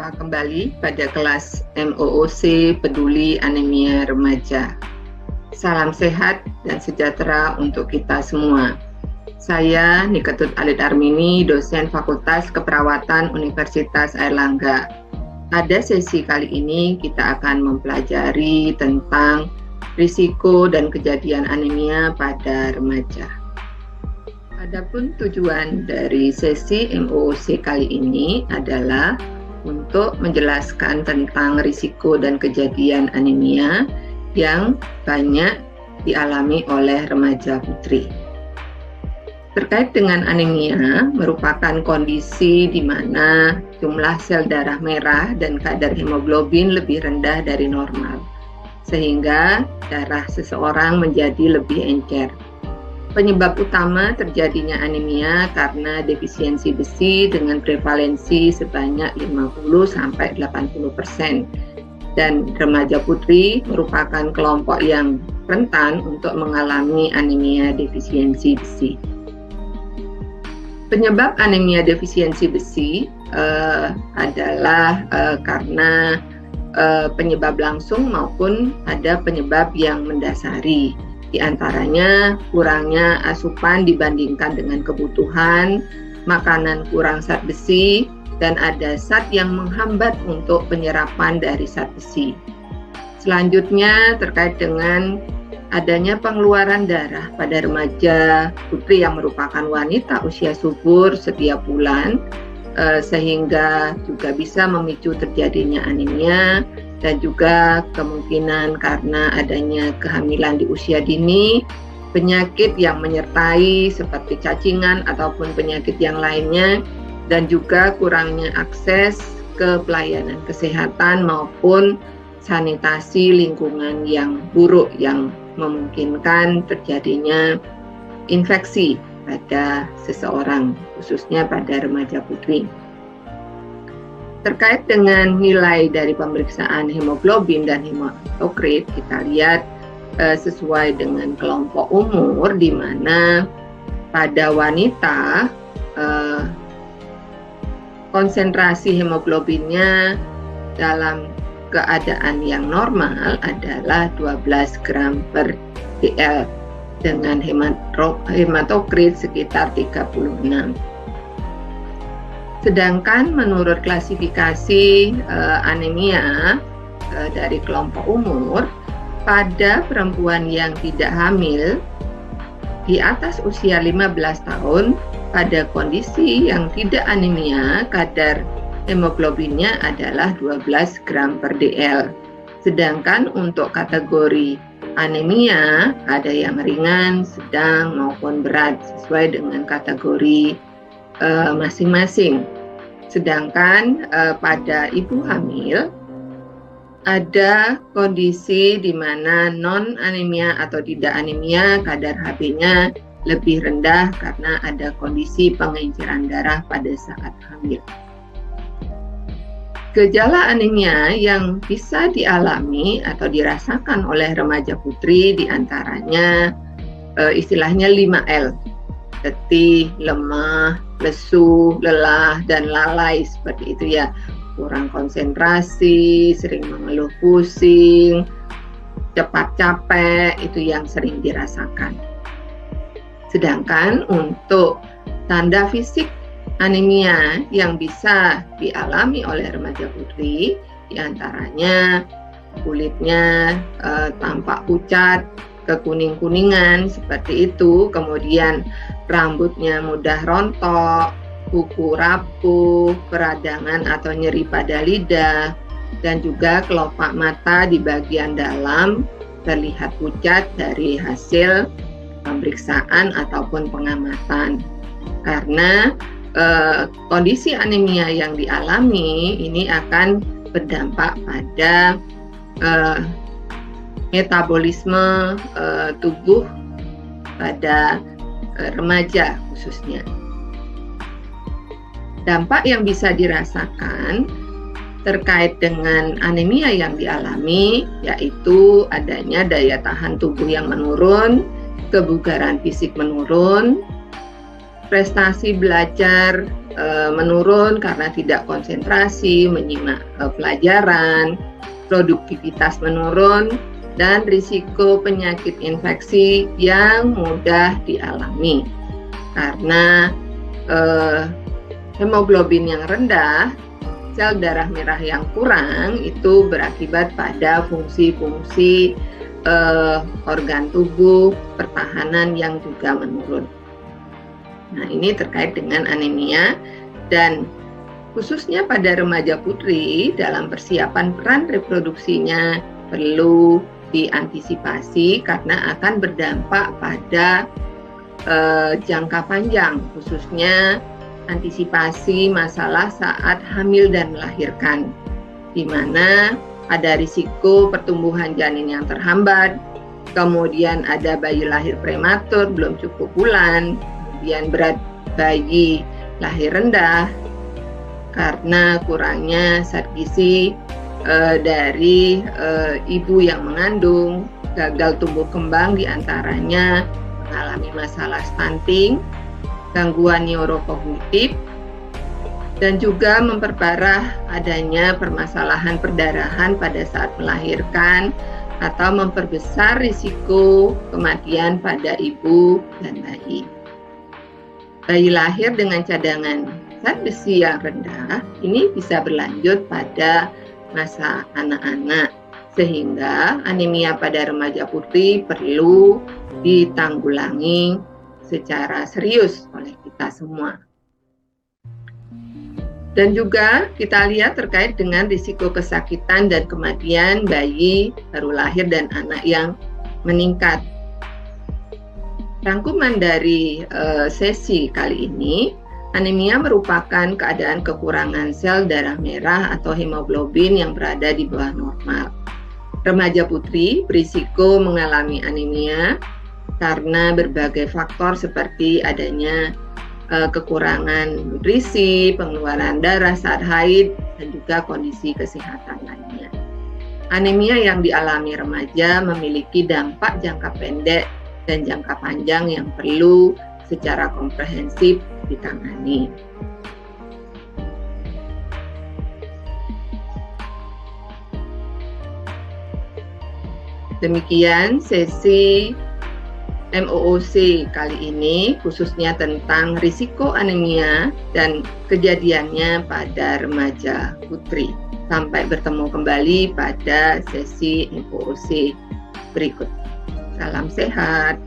Jumpa kembali pada kelas MOOC Peduli Anemia Remaja. Salam sehat dan sejahtera untuk kita semua. Saya Niketut Alit Armini, dosen Fakultas Keperawatan Universitas Airlangga. Pada sesi kali ini kita akan mempelajari tentang risiko dan kejadian anemia pada remaja. Adapun tujuan dari sesi MOOC kali ini adalah untuk menjelaskan tentang risiko dan kejadian anemia yang banyak dialami oleh remaja putri. Terkait dengan anemia, merupakan kondisi di mana jumlah sel darah merah dan kadar hemoglobin lebih rendah dari normal, sehingga darah seseorang menjadi lebih encer. Penyebab utama terjadinya anemia karena defisiensi besi dengan prevalensi sebanyak 50-80%. Dan remaja putri merupakan kelompok yang rentan untuk mengalami anemia defisiensi besi. Penyebab anemia defisiensi besi adalah karena penyebab langsung maupun ada penyebab yang mendasari. Di antaranya kurangnya asupan dibandingkan dengan kebutuhan, makanan kurang zat besi, dan ada zat yang menghambat untuk penyerapan dari zat besi. Selanjutnya terkait dengan adanya pengeluaran darah pada remaja putri yang merupakan wanita usia subur setiap bulan, sehingga juga bisa memicu terjadinya anemia, dan juga kemungkinan karena adanya kehamilan di usia dini, penyakit yang menyertai seperti cacingan ataupun penyakit yang lainnya, dan juga kurangnya akses ke pelayanan kesehatan maupun sanitasi lingkungan yang buruk yang memungkinkan terjadinya infeksi pada seseorang, khususnya pada remaja putri. Terkait dengan nilai dari pemeriksaan hemoglobin dan hematokrit, kita lihat sesuai dengan kelompok umur, di mana pada wanita konsentrasi hemoglobinnya dalam keadaan yang normal adalah 12 gram per dl dengan hematokrit sekitar 36. Sedangkan menurut klasifikasi anemia dari kelompok umur, pada perempuan yang tidak hamil di atas usia 15 tahun, pada kondisi yang tidak anemia, kadar hemoglobinnya adalah 12 gram per dl. Sedangkan untuk kategori anemia, ada yang ringan, sedang, maupun berat, sesuai dengan kategori masing-masing. Sedangkan pada ibu hamil ada kondisi di mana non anemia atau tidak anemia, kadar Hb-nya lebih rendah karena ada kondisi pengenceran darah pada saat hamil. Gejala anemia yang bisa dialami atau dirasakan oleh remaja putri diantaranya istilahnya 5L, letih, lemah, lesu, lelah, dan lalai, seperti itu ya. Kurang konsentrasi, sering mengeluh pusing, cepat capek, itu yang sering dirasakan. Sedangkan untuk tanda fisik anemia yang bisa dialami oleh remaja putri, diantaranya kulitnya tampak pucat, kekuning-kuningan seperti itu, kemudian rambutnya mudah rontok, kuku rapuh, peradangan atau nyeri pada lidah, dan juga kelopak mata di bagian dalam terlihat pucat dari hasil pemeriksaan ataupun pengamatan. Karena kondisi anemia yang dialami ini akan berdampak pada metabolisme tubuh pada remaja khususnya. Dampak yang bisa dirasakan terkait dengan anemia yang dialami yaitu adanya daya tahan tubuh yang menurun, kebugaran fisik menurun, prestasi belajar menurun karena tidak konsentrasi, menyimak pelajaran, produktivitas menurun, dan risiko penyakit infeksi yang mudah dialami. Karena hemoglobin yang rendah, sel darah merah yang kurang itu berakibat pada fungsi-fungsi organ tubuh, pertahanan yang juga menurun. Nah, ini terkait dengan anemia, dan khususnya pada remaja putri dalam persiapan peran reproduksinya perlu diantisipasi karena akan berdampak pada jangka panjang, khususnya antisipasi masalah saat hamil dan melahirkan, di mana ada risiko pertumbuhan janin yang terhambat, kemudian ada bayi lahir prematur belum cukup bulan, kemudian berat bayi lahir rendah karena kurangnya zat gizi dari ibu yang mengandung, gagal tumbuh kembang diantaranya mengalami masalah stunting, gangguan neurokognitif, dan juga memperparah adanya permasalahan perdarahan pada saat melahirkan atau memperbesar risiko kematian pada ibu dan bayi. Bayi lahir dengan cadangan zat besi yang rendah ini bisa berlanjut pada masa anak-anak, sehingga anemia pada remaja putri perlu ditanggulangi secara serius oleh kita semua. Dan juga kita lihat terkait dengan risiko kesakitan dan kematian bayi baru lahir dan anak yang meningkat. Rangkuman dari sesi kali ini, anemia merupakan keadaan kekurangan sel darah merah atau hemoglobin yang berada di bawah normal. Remaja putri berisiko mengalami anemia karena berbagai faktor seperti adanya kekurangan nutrisi, pengeluaran darah saat haid, dan juga kondisi kesehatan lainnya. Anemia yang dialami remaja memiliki dampak jangka pendek dan jangka panjang yang perlu secara komprehensif ditangani. Demikian sesi MOOC kali ini, khususnya tentang risiko anemia dan kejadiannya pada remaja putri. Sampai bertemu kembali pada sesi MOOC berikut. Salam sehat.